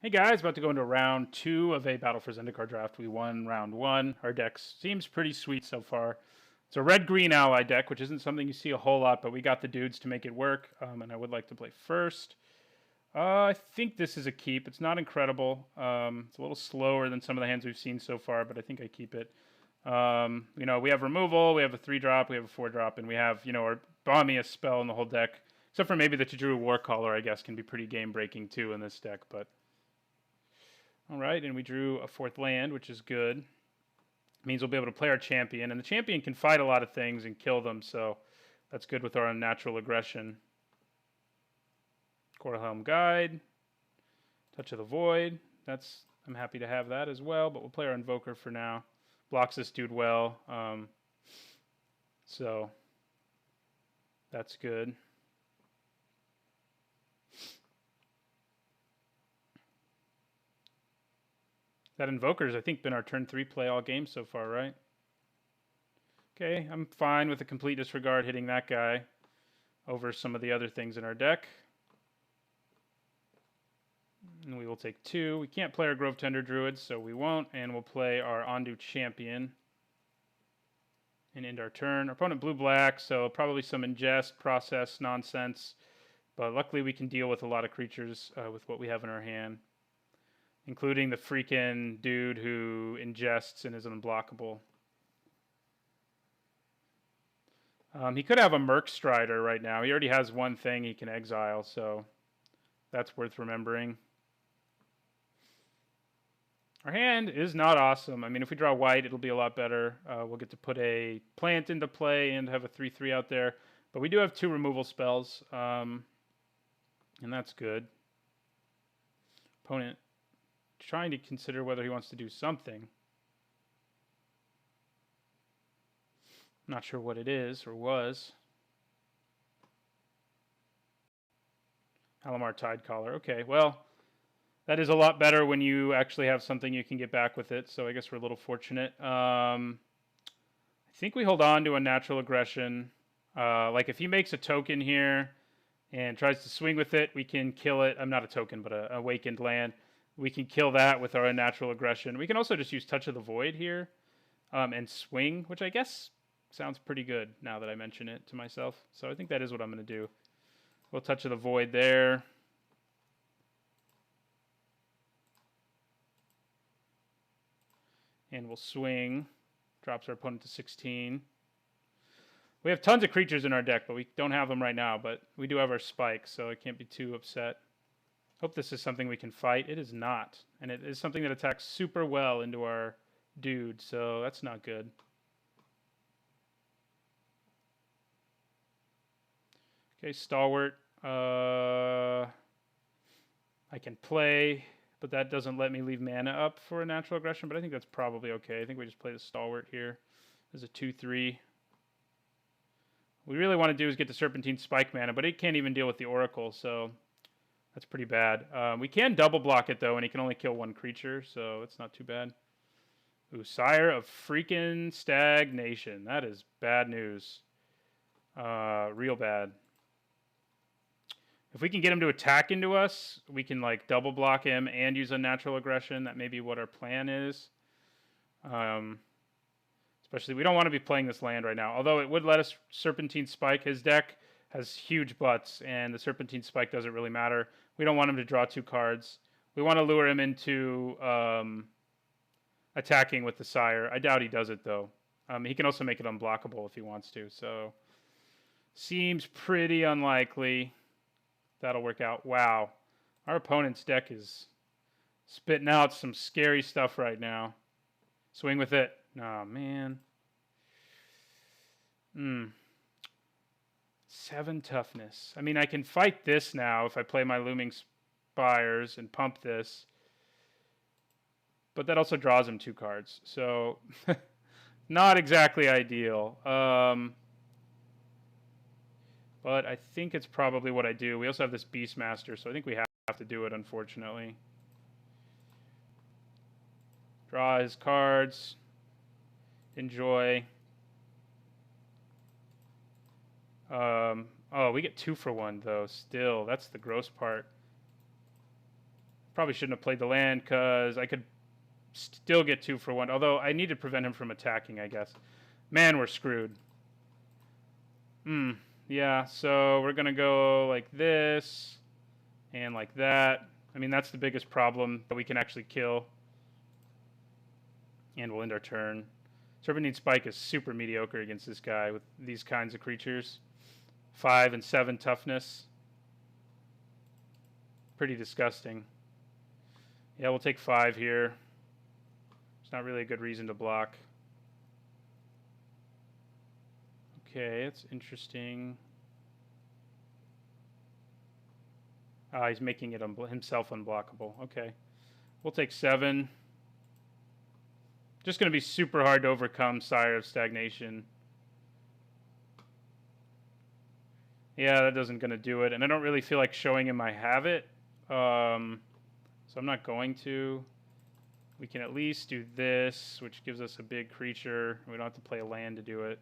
Hey guys, about to go into round 2 of a Battle for Zendikar draft. We won round 1. Our deck seems pretty sweet so far. It's a red-green ally deck, which isn't something you see a whole lot, but we got the dudes to make it work, and I would like to play first. I think this is a keep. It's not incredible. It's a little slower than some of the hands we've seen so far, but I think I keep it. We have removal, we have a 3-drop, we have a 4-drop, and we have, our bombiest spell in the whole deck. Except for maybe the Tadru Warcaller, I guess, can be pretty game-breaking too in this deck, but... All right, and we drew a 4th land, which is good. It means we'll be able to play our champion, and the champion can fight a lot of things and kill them, so that's good with our unnatural aggression. Corahelm Guide, Touch of the Void. I'm happy to have that as well, but we'll play our Invoker for now. Blocks this dude well, so that's good. That Invoker's, I think, been our turn 3 play all game so far, right? Okay, I'm fine with a complete disregard hitting that guy over some of the other things in our deck. And we will take 2. We can't play our Grove Tender Druid, so we won't, and we'll play our Ondu Champion and end our turn. Our opponent blue-black, so probably some ingest, process, nonsense, but luckily we can deal with a lot of creatures with what we have in our hand, including the freaking dude who ingests and is unblockable. He could have a Merc Strider right now. He already has one thing he can exile, so that's worth remembering. Our hand is not awesome. I mean, if we draw white, it'll be a lot better. We'll get to put a plant into play and have a 3/3 out there. But we do have 2 removal spells, and that's good. Opponent trying to consider whether he wants to do something. Not sure what it is or was. Alamar Tidecaller. Okay, well, that is a lot better when you actually have something you can get back with it, so I guess we're a little fortunate. I think we hold on to a natural aggression. Like if he makes a token here and tries to swing with it, we can kill it. I'm not a token, but a awakened land. We can kill that with our unnatural aggression. We can also just use Touch of the Void here and swing, which I guess sounds pretty good now that I mention it to myself. So I think that is what I'm going to do. We'll Touch of the Void there. And we'll swing. Drops our opponent to 16. We have tons of creatures in our deck, but we don't have them right now. But we do have our spike, so I can't be too upset. Hope this is something we can fight. It is not. And it is something that attacks super well into our dude, so that's not good. Okay, Stalwart. I can play, but that doesn't let me leave mana up for a natural aggression, but I think that's probably okay. I think we just play the Stalwart here as a 2/3. What we really want to do is get the Serpentine Spike mana, but it can't even deal with the Oracle, so that's pretty bad. We can double block it, though, and he can only kill 1 creature, so it's not too bad. Ooh, Sire of freaking Stagnation. That is bad news. Real bad. If we can get him to attack into us, we can like double block him and use unnatural aggression. That may be what our plan is. Especially, we don't want to be playing this land right now. Although it would let us Serpentine Spike. His deck has huge butts, and the Serpentine Spike doesn't really matter. We don't want him to draw 2 cards. We want to lure him into attacking with the Sire. I doubt he does it, though. He can also make it unblockable if he wants to. So, seems pretty unlikely that'll work out. Wow. Our opponent's deck is spitting out some scary stuff right now. Swing with it. Oh, man. 7 toughness. I mean, I can fight this now if I play my Looming Spires and pump this. But that also draws him 2 cards. So, not exactly ideal. But I think it's probably what I do. We also have this Beastmaster, so I think we have to do it, unfortunately. Draw his cards. Enjoy. Oh, we get 2 for 1, though, still. That's the gross part. Probably shouldn't have played the land because I could still get 2 for 1. Although I need to prevent him from attacking, I guess. Man, we're screwed. Yeah, so we're going to go like this and like that. I mean, that's the biggest problem that we can actually kill. And we'll end our turn. Serpentine Spike is super mediocre against this guy with these kinds of creatures. 5 and 7 toughness. Pretty disgusting. Yeah, we'll take 5 here. It's not really a good reason to block. Okay, it's interesting. He's making it himself unblockable. Okay. We'll take 7. Just going to be super hard to overcome Sire of Stagnation. Yeah, that doesn't going to do it. And I don't really feel like showing him I have it. So I'm not going to. We can at least do this, which gives us a big creature. We don't have to play a land to do it.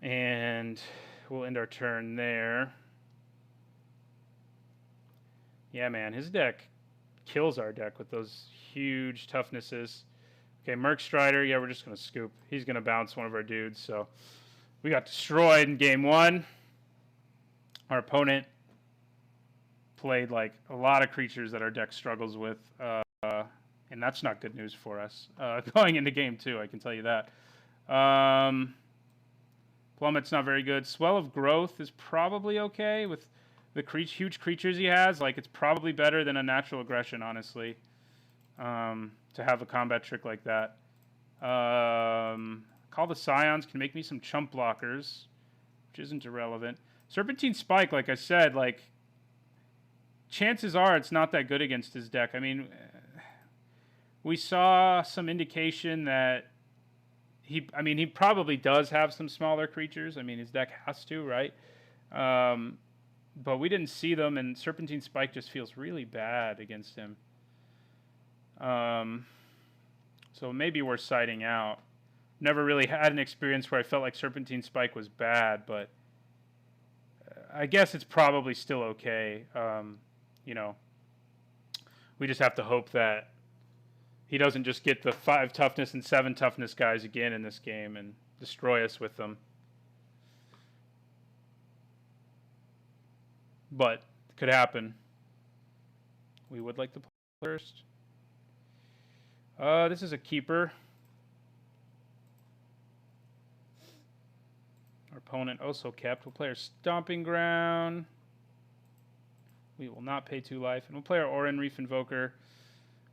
And we'll end our turn there. Yeah, man, his deck kills our deck with those huge toughnesses. Okay, Merc Strider. Yeah, we're just going to scoop. He's going to bounce one of our dudes. So we got destroyed in game 1. Our opponent played like a lot of creatures that our deck struggles with. And that's not good news for us. Going into game 2, I can tell you that. Plummet's not very good. Swell of Growth is probably okay with the huge creatures he has. Like, it's probably better than a Natural Aggression, honestly, to have a combat trick like that. Call the Scions can make me some chump blockers, which isn't irrelevant. Serpentine Spike, like I said, like, chances are it's not that good against his deck. I mean, we saw some indication that he probably does have some smaller creatures. I mean, his deck has to, right? But we didn't see them, and Serpentine Spike just feels really bad against him. So maybe we're siding out. Never really had an experience where I felt like Serpentine Spike was bad, but I guess it's probably still okay. You know, we just have to hope that he doesn't just get the 5 toughness and 7 toughness guys again in this game and destroy us with them. But it could happen. We would like to play first. This is a keeper. Our opponent also kept. We'll play our Stomping Ground. We will not pay 2 life. And we'll play our Oran Reef Invoker.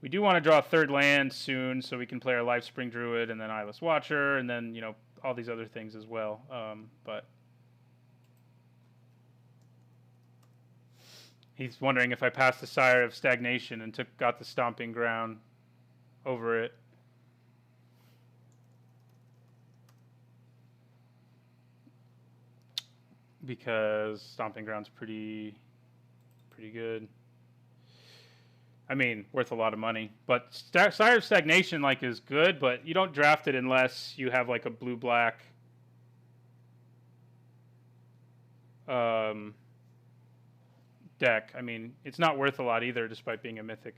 We do want to draw a 3rd land soon, so we can play our Lifespring Druid and then Eyeless Watcher, and then, you know, all these other things as well. But he's wondering if I passed the Sire of Stagnation and got the Stomping Ground over it. Because Stomping Ground's pretty good. I mean, worth a lot of money. But Sire of Stagnation, like, is good, but you don't draft it unless you have, like, a blue-black deck. I mean, it's not worth a lot either, despite being a mythic.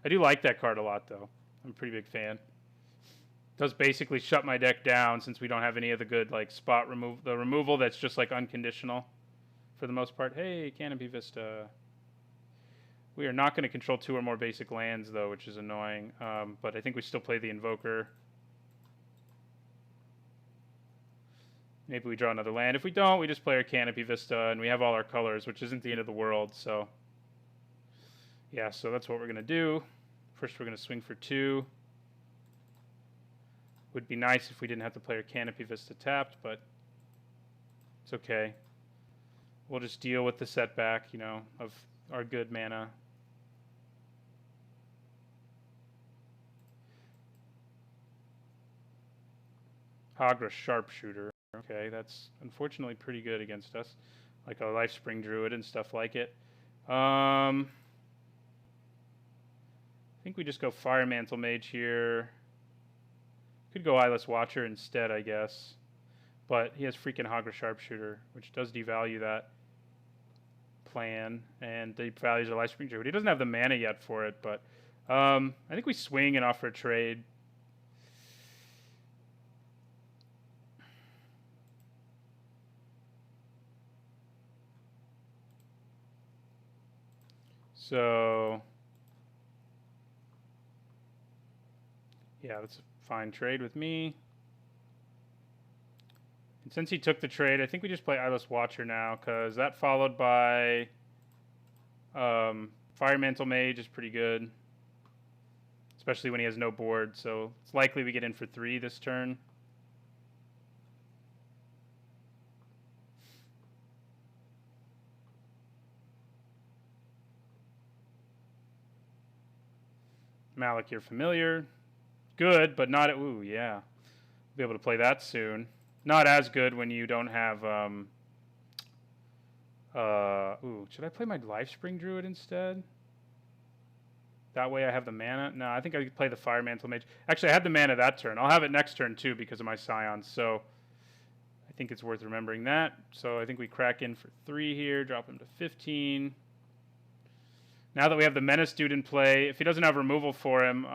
I do like that card a lot, though. I'm a pretty big fan. It does basically shut my deck down since we don't have any of the good, like, spot removal that's just, like, unconditional for the most part. Hey, Canopy Vista. We are not going to control 2 or more basic lands, though, which is annoying. But I think we still play the Invoker. Maybe we draw another land. If we don't, we just play our Canopy Vista, and we have all our colors, which isn't the end of the world. So, yeah, so that's what we're going to do. First, we're going to swing for 2. Would be nice if we didn't have to play our Canopy Vista tapped, but it's okay. We'll just deal with the setback, you know, of our good mana. Hagra Sharpshooter. Okay, that's unfortunately pretty good against us. Like a Lifespring Druid and stuff like it. I think we just go Fire Mantle Mage here. Could go Eyeless Watcher instead, I guess. But he has freaking Hagra Sharpshooter, which does devalue that. plan, and Deep Values a Lifespring Druid. He doesn't have the mana yet for it, but I think we swing and offer a trade. So, yeah, that's a fine trade with me. And since he took the trade, I think we just play Eyeless Watcher now, because that followed by Fire Mantle Mage is pretty good, especially when he has no board. So it's likely we get in for 3 this turn. Malik, you're familiar. Good, but not... Ooh, yeah. Be able to play that soon. Not as good when you don't have... ooh, should I play my Lifespring Druid instead? That way I have the mana. No, I think I could play the Fire Mantle Mage. Actually, I had the mana that turn. I'll have it next turn, too, because of my Scions. So I think it's worth remembering that. So I think we crack in for 3 here. Drop him to 15. Now that we have the Menace dude in play, if he doesn't have removal for him,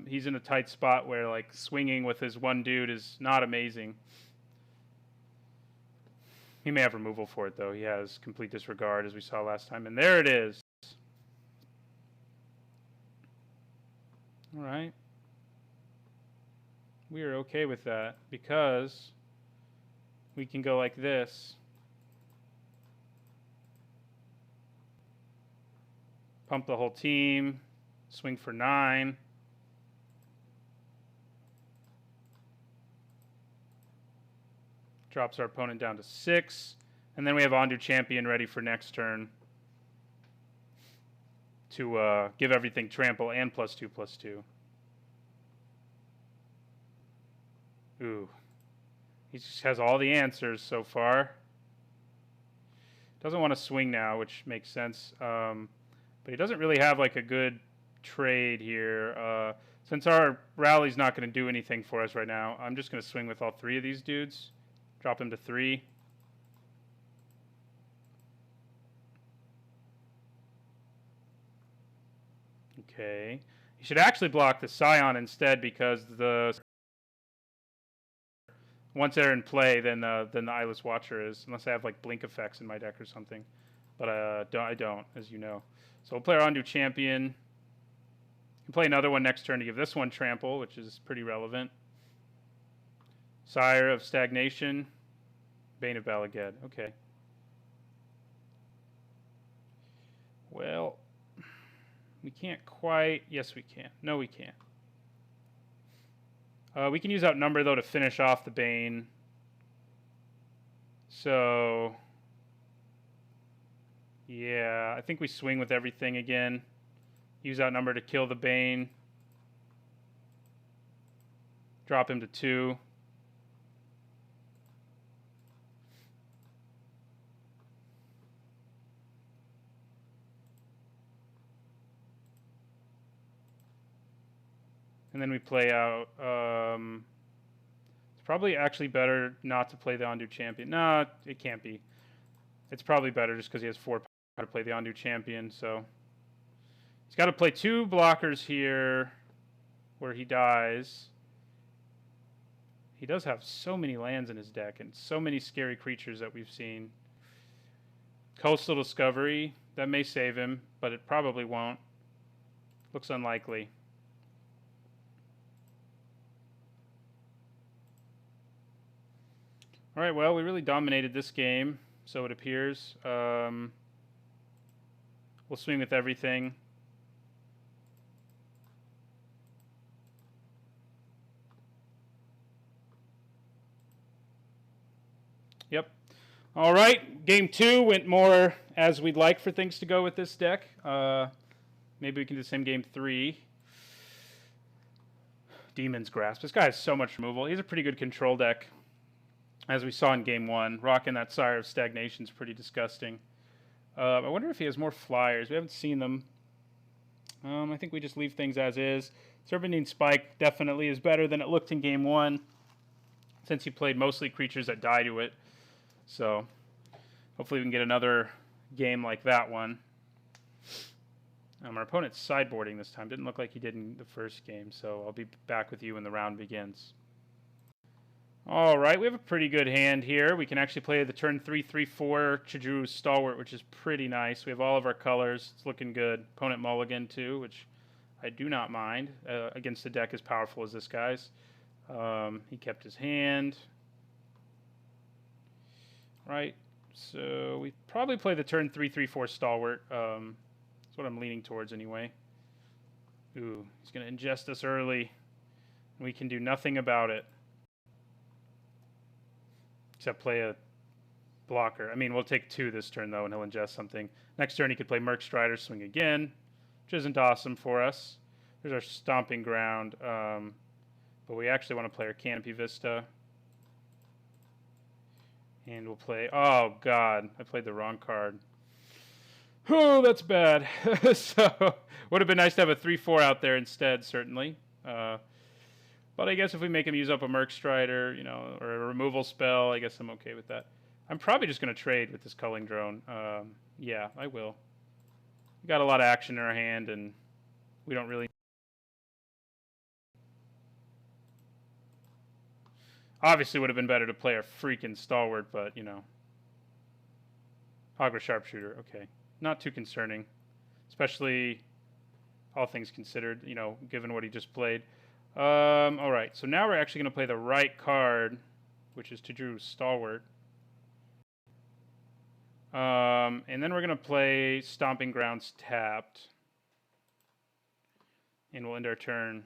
he's in a tight spot where like swinging with his one dude is not amazing. He may have removal for it, though. He has Complete Disregard, as we saw last time. And there it is. All right. We are okay with that because we can go like this. Pump the whole team. Swing for 9. Drops our opponent down to 6. And then we have Ondu Champion ready for next turn to give everything trample and +2/+2. Ooh. He just has all the answers so far. Doesn't want to swing now, which makes sense. But he doesn't really have like a good trade here. Since our rally's not going to do anything for us right now, I'm just going to swing with all 3 of these dudes. Drop him to 3. Okay. You should actually block the Scion instead, because once they're in play, then the Eyeless Watcher is, unless I have like blink effects in my deck or something. But I don't, as you know. So we'll play our Ondu Champion. You can play another one next turn to give this one trample, which is pretty relevant. Sire of Stagnation. Bane of Balaged. Okay. Well, we can't quite... Yes, we can. No, we can't. We can use Outnumber, though, to finish off the Bane. So... yeah, I think we swing with everything again. Use Outnumber to kill the Bane. Drop him to 2. And then we play out... it's probably actually better not to play the Ondu Champion. No, it can't be. It's probably better just because he has 4 to play the Ondu Champion. So he's got to play 2 blockers here where he dies. He does have so many lands in his deck and so many scary creatures that we've seen. Coastal Discovery, that may save him, but it probably won't. Looks unlikely. All right, well, we really dominated this game, so it appears. We'll swing with everything. Yep. All right, game 2 went more as we'd like for things to go with this deck. Maybe we can do the same game 3. Demon's Grasp. This guy has so much removal. He's a pretty good control deck. As we saw in game 1, rocking that Sire of Stagnation is pretty disgusting. I wonder if he has more flyers. We haven't seen them. I think we just leave things as is. Serpentine Spike definitely is better than it looked in game 1, since he played mostly creatures that die to it. So hopefully we can get another game like that one. Our opponent's sideboarding this time. Didn't look like he did in the first game, so I'll be back with you when the round begins. All right, we have a pretty good hand here. We can actually play the turn 3/3/4 Chidru Stalwart, which is pretty nice. We have all of our colors. It's looking good. Opponent mulligan too, which I do not mind against a deck as powerful as this guy's. He kept his hand. Right, so we probably play the turn 3/3/4 Stalwart. That's what I'm leaning towards anyway. Ooh, he's going to ingest us early. We can do nothing about it. Except play a blocker. I mean, we'll take 2 this turn, though, and he'll ingest something. Next turn, he could play Merc Strider, swing again, which isn't awesome for us. There's our Stomping Ground. But we actually want to play our Canopy Vista. And we'll play... Oh, God. I played the wrong card. Oh, that's bad. So, would have been nice to have a 3/4 out there instead, certainly. But I guess if we make him use up a Merc Strider, you know, or a removal spell, I guess I'm okay with that. I'm probably just going to trade with this Culling Drone. Yeah, I will. We got a lot of action in our hand, and we don't really... Obviously, would have been better to play a freaking Stalwart, but, you know. Hogger Sharpshooter, okay. Not too concerning. Especially, all things considered, you know, given what he just played. All right, so now we're actually going to play the right card, which is Chidru Stalwart. And then we're going to play Stomping Grounds tapped. And we'll end our turn.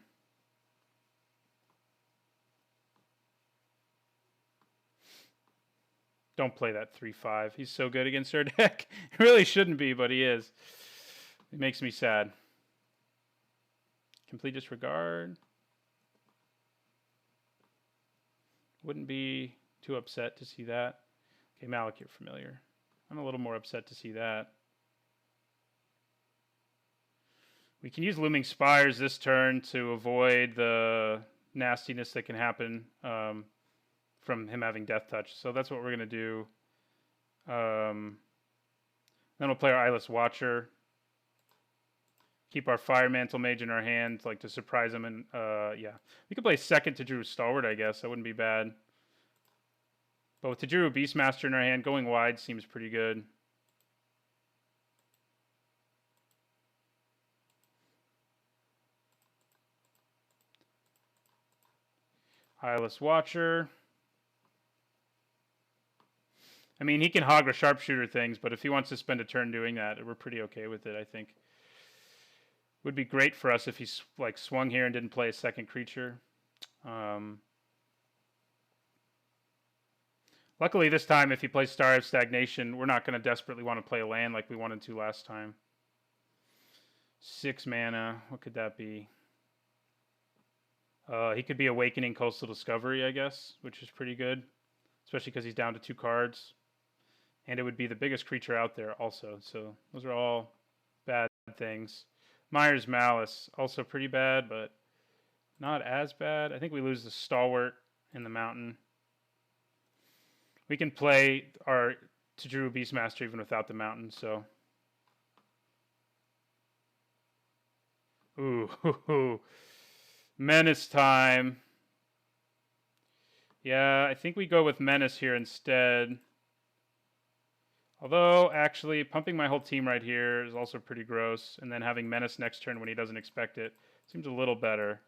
Don't play that 3/5. He's so good against our deck. He really shouldn't be, but he is. It makes me sad. Complete disregard. Wouldn't be too upset to see that. Okay, Malik, you're familiar. I'm a little more upset to see that. We can use Looming Spires this turn to avoid the nastiness that can happen from him having Death Touch. So that's what we're going to do. Then we'll play our Eyeless Watcher. Keep our Fire Mantle Mage in our hand, like to surprise him. And yeah, we could play second Chidru Stalwart, I guess. That wouldn't be bad. But with Chidru Beastmaster in our hand, going wide seems pretty good. Eyeless Watcher. I mean, he can hog or sharpshooter things, but if he wants to spend a turn doing that, we're pretty okay with it, I think. Would be great for us if he like swung here and didn't play a second creature. Luckily this time, if he plays Star of Stagnation, we're not going to desperately want to play a land like we wanted to last time. 6 mana. What could that be? He could be Awakening Coastal Discovery, I guess, which is pretty good. Especially because he's down to 2 cards. And it would be the biggest creature out there also. So those are all bad things. Myers Malice, also pretty bad, but not as bad. I think we lose the Stalwart in the Mountain. We can play our Chidru Beastmaster even without the Mountain, so... Ooh, Menace time. Yeah, I think we go with Menace here instead. Although, actually, pumping my whole team right here is also pretty gross. And then having Menace next turn when he doesn't expect it seems a little better.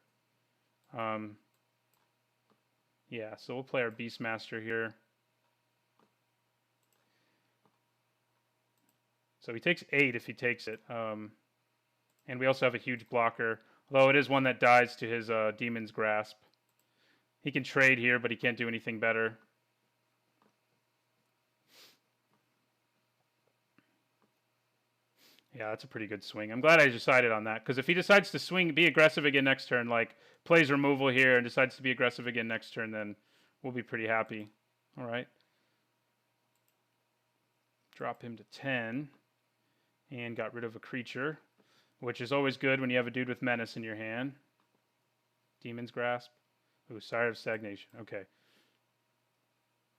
Yeah, so we'll play our Beastmaster here. So he takes 8 if he takes it. And we also have a huge blocker. Although it is one that dies to his Demon's Grasp. He can trade here, but he can't do anything better. Yeah, that's a pretty good swing. I'm glad I decided on that, because if he decides to swing, be aggressive again next turn, like plays removal here and decides to be aggressive again next turn, then we'll be pretty happy. All right. Drop him to 10 and got rid of a creature, which is always good when you have a dude with Menace in your hand. Demon's Grasp. Ooh, Sire of Stagnation. Okay.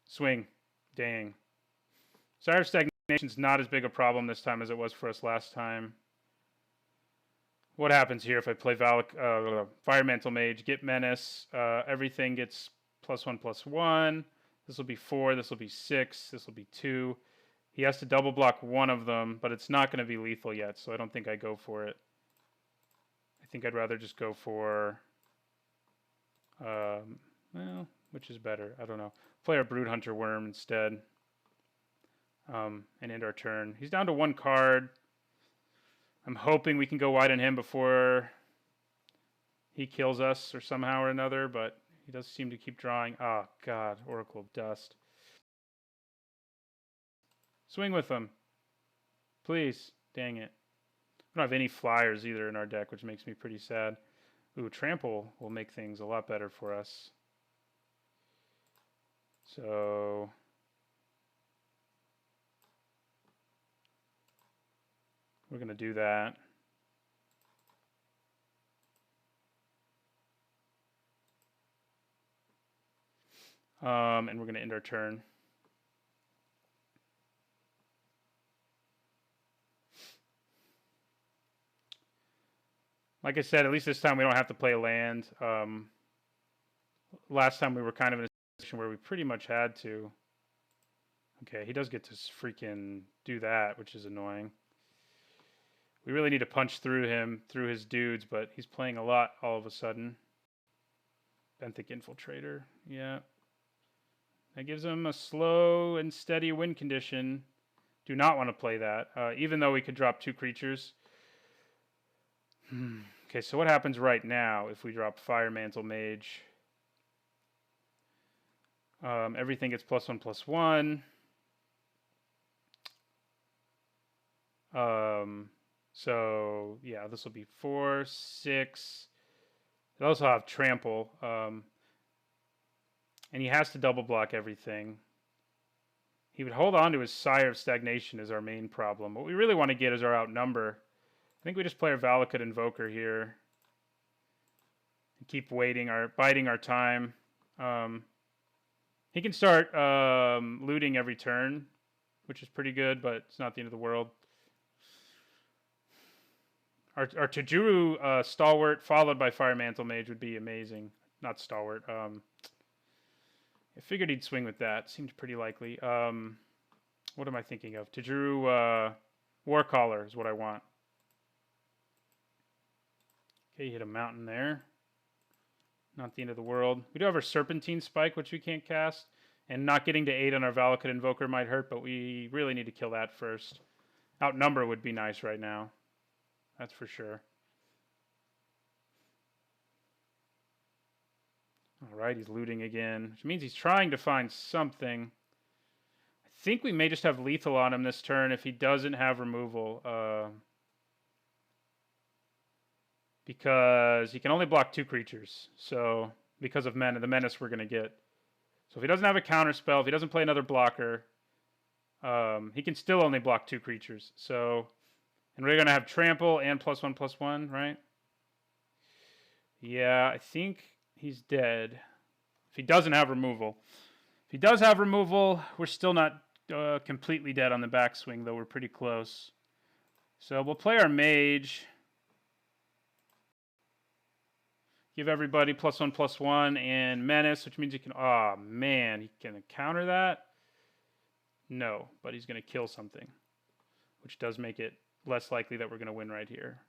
Swing. Dang. Sire of Stagnation. Stagnation's not as big a problem this time as it was for us last time. What happens here if I play Fire Mantle Mage, get Menace, everything gets +1/+1. This will be 4, this will be 6, this will be 2. He has to double block one of them, but it's not going to be lethal yet, so I don't think I go for it. I think I'd rather just go for, well, which is better? I don't know. Play our Brood Hunter Worm instead, and end our turn. He's down to 1 card. I'm hoping we can go wide on him before he kills us or somehow or another, but he does seem to keep drawing. Oh, God, Oracle of Dust. Swing with him. Please. Dang it. We don't have any flyers either in our deck, which makes me pretty sad. Ooh, Trample will make things a lot better for us. So we're going to do that. And we're going to end our turn. Like I said, at least this time we don't have to play a land. Last time we were kind of in a situation where we pretty much had to. Okay, he does get to freaking do that, which is annoying. We really need to punch through him, through his dudes, but he's playing a lot all of a sudden. Benthic Infiltrator, yeah. That gives him a slow and steady win condition. Do not want to play that, even though we could drop 2 creatures. Okay, so what happens right now if we drop Fire Mantle Mage? Everything gets +1/+1. So yeah, this will be 4, 6. They also have Trample, and he has to double block everything. He would hold on to his Sire of Stagnation as our main problem. What we really want to get is our outnumber. I think we just play our Valakut Invoker here and keep waiting, biding our time. He can start looting every turn, which is pretty good, but it's not the end of the world. Our Tajuru Stalwart followed by Fire Mantle Mage would be amazing. Not Stalwart. I figured he'd swing with that. Seemed pretty likely. What am I thinking of? Tajuru Warcaller is what I want. Okay, hit a mountain there. Not the end of the world. We do have our Serpentine Spike, which we can't cast. And not getting to 8 on our Valakut Invoker might hurt, but we really need to kill that first. Outnumber would be nice right now. That's for sure. All right, he's looting again, which means he's trying to find something. I think we may just have lethal on him this turn if he doesn't have removal. Because he can only block 2 creatures. So, because of the menace we're going to get. So if he doesn't have a counter spell, if he doesn't play another blocker, he can still only block 2 creatures. So, and we're going to have Trample and +1/+1, right? Yeah, I think he's dead. If he doesn't have removal. If he does have removal, we're still not completely dead on the backswing, though we're pretty close. So we'll play our Mage. Give everybody +1/+1 and Menace, which means he can... Oh, man. He can counter that? No, but he's going to kill something. Which does make it less likely that we're going to win right here.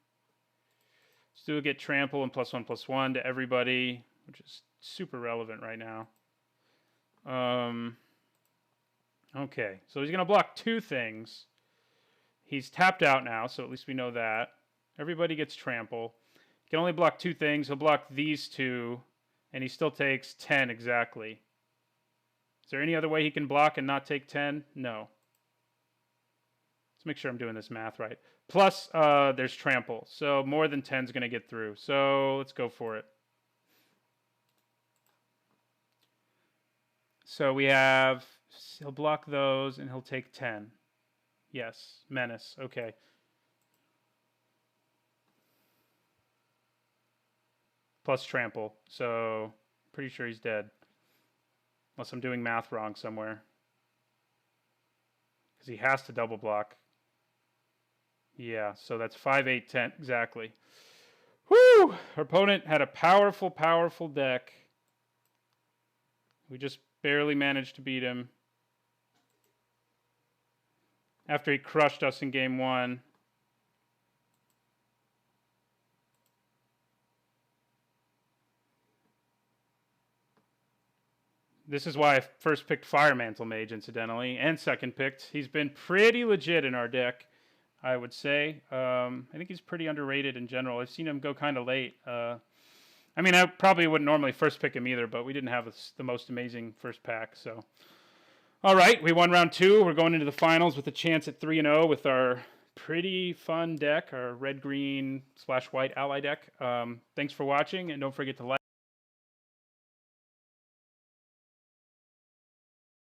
Still get Trample and +1/+1 to everybody, which is super relevant right now. Okay, so he's going to block 2 things. He's tapped out now, so at least we know that. Everybody gets Trample. He can only block 2 things. He'll block these 2, and he still takes 10 exactly. Is there any other way he can block and not take 10? No. Let's make sure I'm doing this math right. Plus, there's Trample, so more than 10 is going to get through. So let's go for it. So we have, he'll block those, and he'll take 10. Yes, Menace, okay. Plus Trample, so pretty sure he's dead. Unless I'm doing math wrong somewhere. because he has to double block. Yeah, so that's 5, 8, 10 exactly. Woo! Our opponent had a powerful, powerful deck. We just barely managed to beat him after he crushed us in game 1. This is why I first picked Firemantle Mage, incidentally, and second picked. He's been pretty legit in our deck, I would say. I think he's pretty underrated in general. I've seen him go kind of late. I mean, I probably wouldn't normally first pick him either, but we didn't have the most amazing first pack. So, all right, we won round 2. We're going into the finals with a chance at 3-0 with our pretty fun deck, our red-green/white ally deck. Thanks for watching, and don't forget to like.